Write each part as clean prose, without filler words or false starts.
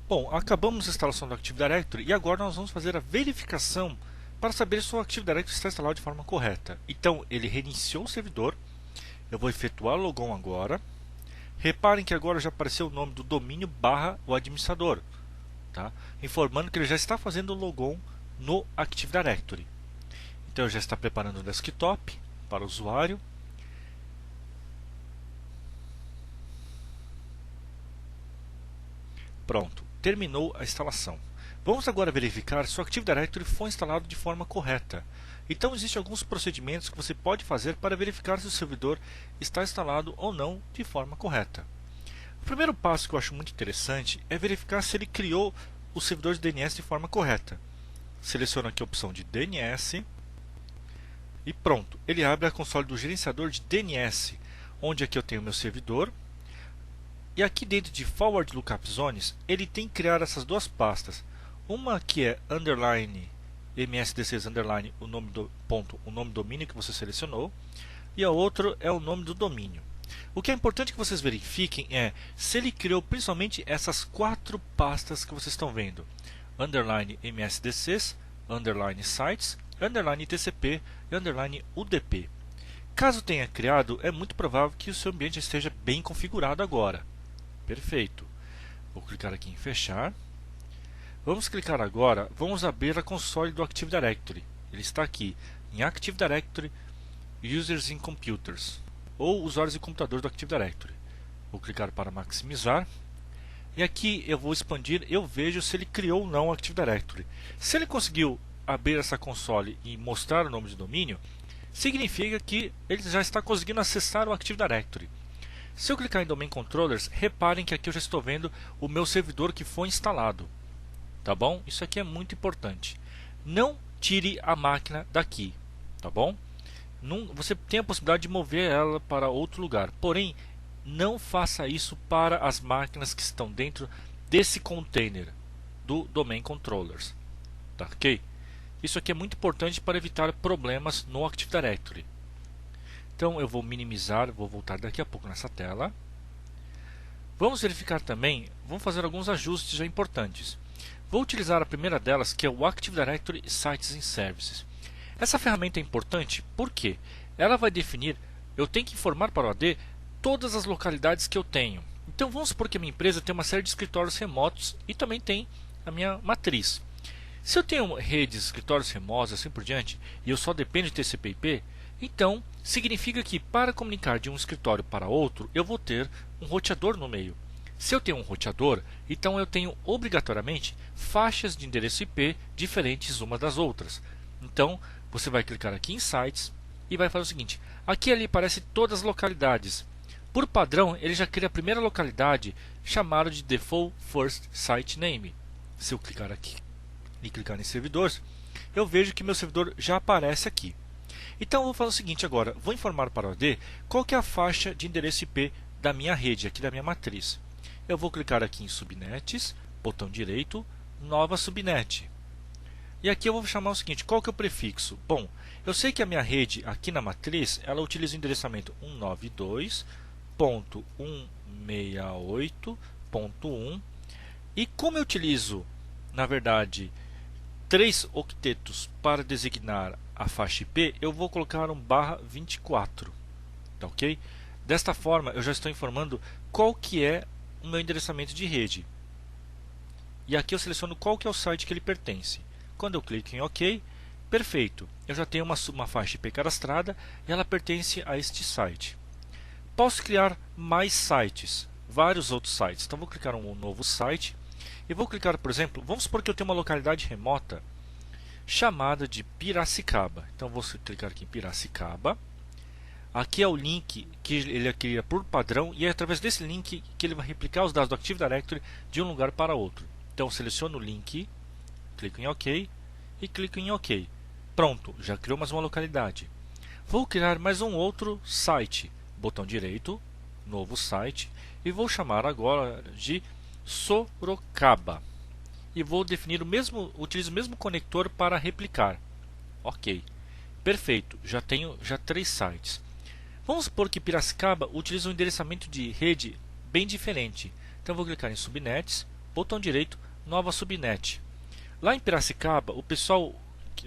Bom, acabamos a instalação do Active Directory e agora nós vamos fazer a verificação para saber se o Active Directory está instalado de forma correta. Então, ele reiniciou o servidor. Eu vou efetuar o logon agora. Reparem que agora já apareceu o nome do domínio barra o administrador, tá? Informando que ele já está fazendo o logon no Active Directory. Então, já está preparando o desktop para o usuário. Pronto, terminou a instalação. Vamos agora verificar se o Active Directory foi instalado de forma correta. Então, existem alguns procedimentos que você pode fazer para verificar se o servidor está instalado ou não de forma correta. O primeiro passo que eu acho muito interessante é verificar se ele criou o servidor de DNS de forma correta. Seleciono aqui a opção de DNS e pronto, ele abre a console do gerenciador de DNS, onde aqui eu tenho o meu servidor. E aqui dentro de Forward Lookup Zones, ele tem que criar essas duas pastas. Uma que é underline msd6 underline o nome do ponto, o nome do domínio que você selecionou, e a outra é o nome do domínio. O que é importante que vocês verifiquem é se ele criou principalmente essas quatro pastas que vocês estão vendo: underline msd6, underline sites, underline tcp e underline udp. Caso tenha criado, é muito provável que o seu ambiente esteja bem configurado agora. Perfeito. Vou clicar aqui em fechar. Vamos clicar agora, vamos abrir a console do Active Directory. Ele está aqui em Active Directory Users in Computers, ou usuários e computadores do Active Directory. Vou clicar para maximizar. E aqui eu vou expandir, eu vejo se ele criou ou não o Active Directory. Se ele conseguiu abrir essa console e mostrar o nome de domínio, significa que ele já está conseguindo acessar o Active Directory. Se eu clicar em Domain Controllers, reparem que aqui eu já estou vendo o meu servidor que foi instalado. Tá bom? Isso aqui é muito importante. Não tire a máquina daqui. Tá bom? Você tem a possibilidade de mover ela para outro lugar. Porém, não faça isso para as máquinas que estão dentro desse container do Domain Controllers. Tá ok? Isso aqui é muito importante para evitar problemas no Active Directory. Então eu vou minimizar, vou voltar daqui a pouco nessa tela. Vamos verificar também, vamos fazer alguns ajustes já importantes. Vou utilizar a primeira delas, que é o Active Directory Sites and Services. Essa ferramenta é importante porque ela vai definir, eu tenho que informar para o AD todas as localidades que eu tenho. Então vamos supor que a minha empresa tem uma série de escritórios remotos e também tem a minha matriz. Se eu tenho redes, escritórios remotos assim por diante, e eu só dependo de TCP/IP, então significa que para comunicar de um escritório para outro, eu vou ter um roteador no meio. Se eu tenho um roteador, então eu tenho obrigatoriamente faixas de endereço IP diferentes umas das outras. Então você vai clicar aqui em Sites e vai fazer o seguinte: aqui ali aparece todas as localidades. Por padrão, ele já cria a primeira localidade chamada de Default First Site Name. Se eu clicar aqui e clicar em servidores, eu vejo que meu servidor já aparece aqui. Então eu vou fazer o seguinte agora, vou informar para o AD qual que é a faixa de endereço IP da minha rede, aqui da minha matriz. Eu vou clicar aqui em Subnets, botão direito, Nova Subnet. E aqui eu vou chamar o seguinte, qual que é o prefixo? Bom, eu sei que a minha rede aqui na matriz, ela utiliza o endereçamento 192.168.1 e como eu utilizo, na verdade, 3 octetos para designar a faixa IP, eu vou colocar um /24, tá ok? Desta forma, eu já estou informando qual que é o meu endereçamento de rede. E aqui eu seleciono qual que é o site que ele pertence. Quando eu clico em OK, perfeito, eu já tenho uma faixa IP cadastrada e ela pertence a este site. Posso criar mais sites, vários outros sites. Então vou clicar em um novo site e vou clicar, por exemplo, vamos supor que eu tenho uma localidade remota chamada de Piracicaba. Então vou clicar aqui em Piracicaba. Aqui é o link que ele cria por padrão e é através desse link que ele vai replicar os dados do Active Directory de um lugar para outro. Então seleciono o link, clico em OK e clico em OK. Pronto, já criou mais uma localidade. Vou criar mais um outro site. Botão direito, novo site, e vou chamar agora de Sorocaba. E vou definir utilizo o mesmo conector para replicar. OK. Perfeito, já tenho 3 sites. Vamos supor que Piracicaba utiliza um endereçamento de rede bem diferente. Então vou clicar em Subnets, botão direito, nova subnet. Lá em Piracicaba, o pessoal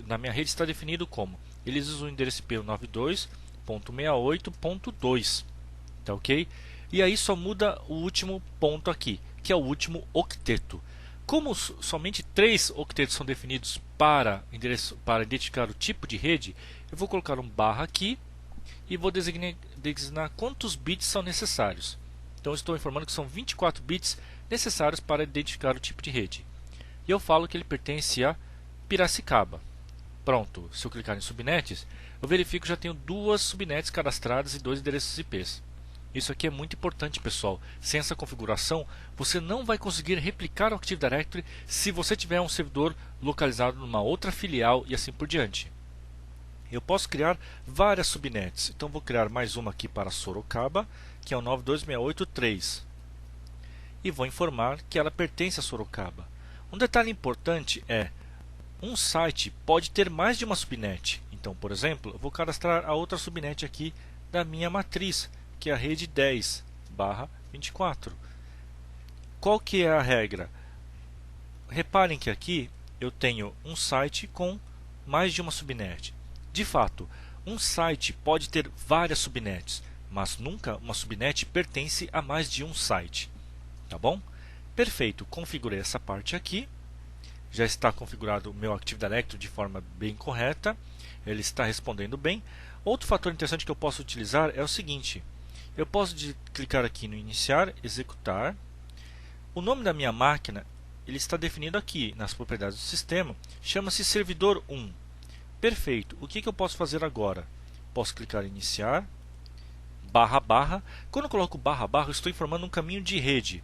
na minha rede está definido como, eles usam o endereço IP 92.68.2, tá ok? E aí só muda o último ponto aqui, que é o último octeto. Como somente 3 octetos são definidos para identificar o tipo de rede, eu vou colocar um barra aqui e vou designar quantos bits são necessários. Então estou informando que são 24 bits necessários para identificar o tipo de rede. E eu falo que ele pertence a Piracicaba. Pronto, se eu clicar em subnets, eu verifico que já tenho 2 subnets cadastradas e 2 endereços IPs. Isso aqui é muito importante, pessoal. Sem essa configuração, você não vai conseguir replicar o Active Directory se você tiver um servidor localizado numa outra filial e assim por diante. Eu posso criar várias subnets. Então vou criar mais uma aqui para Sorocaba, que é o 92683. E vou informar que ela pertence a Sorocaba. Um detalhe importante é, um site pode ter mais de uma subnet. Então, por exemplo, eu vou cadastrar a outra subnet aqui da minha matriz, que é a rede 10/24. Qual que é a regra? Reparem que aqui eu tenho um site com mais de uma subnet. De fato, um site pode ter várias subnets, mas nunca uma subnet pertence a mais de um site. Tá bom? Perfeito, configurei essa parte aqui. Já está configurado o meu Active Directory de forma bem correta. Ele está respondendo bem. Outro fator interessante que eu posso utilizar é o seguinte. Eu posso clicar aqui no iniciar, executar. O nome da minha máquina ele está definido aqui nas propriedades do sistema. Chama-se servidor 1. Perfeito. O que eu posso fazer agora? Posso clicar em iniciar, //. Quando eu coloco //, eu estou informando um caminho de rede.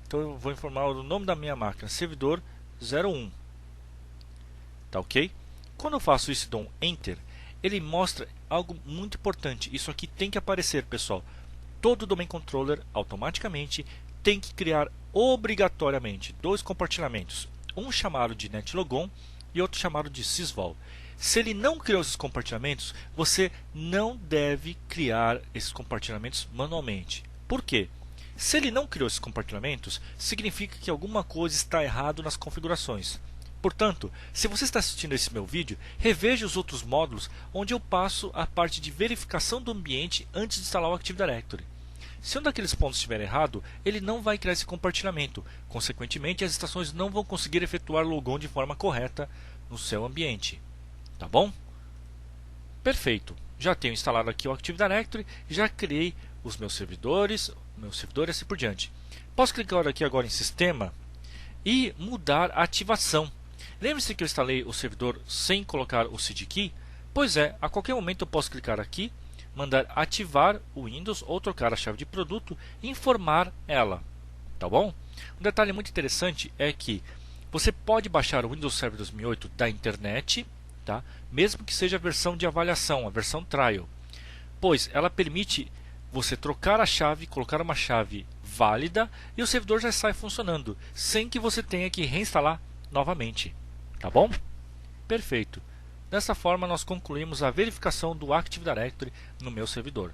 Então eu vou informar o nome da minha máquina, servidor 01. Tá ok? Quando eu faço isso e dou um Enter, ele mostra algo muito importante. Isso aqui tem que aparecer, pessoal. Todo Domain Controller automaticamente tem que criar obrigatoriamente 2 compartilhamentos. Um chamado de netlogon e outro chamado de sysvol. Se ele não criou esses compartilhamentos, você não deve criar esses compartilhamentos manualmente. Por quê? Se ele não criou esses compartilhamentos, significa que alguma coisa está errado nas configurações. Portanto, se você está assistindo esse meu vídeo, reveja os outros módulos onde eu passo a parte de verificação do ambiente antes de instalar o Active Directory. Se um daqueles pontos estiver errado, ele não vai criar esse compartilhamento. Consequentemente, as estações não vão conseguir efetuar logon de forma correta no seu ambiente. Tá bom? Perfeito. Já tenho instalado aqui o Active Directory, já criei os meus servidores e assim por diante. Posso clicar aqui agora em Sistema e mudar a ativação. Lembre-se que eu instalei o servidor sem colocar o seed key? Pois é, a qualquer momento eu posso clicar aqui, mandar ativar o Windows ou trocar a chave de produto e informar ela. Tá bom? Um detalhe muito interessante é que você pode baixar o Windows Server 2008 da internet, tá? Mesmo que seja a versão de avaliação, a versão trial, pois ela permite você trocar a chave, colocar uma chave válida e o servidor já sai funcionando, sem que você tenha que reinstalar novamente. Tá bom? Perfeito. Dessa forma nós concluímos a verificação do Active Directory no meu servidor.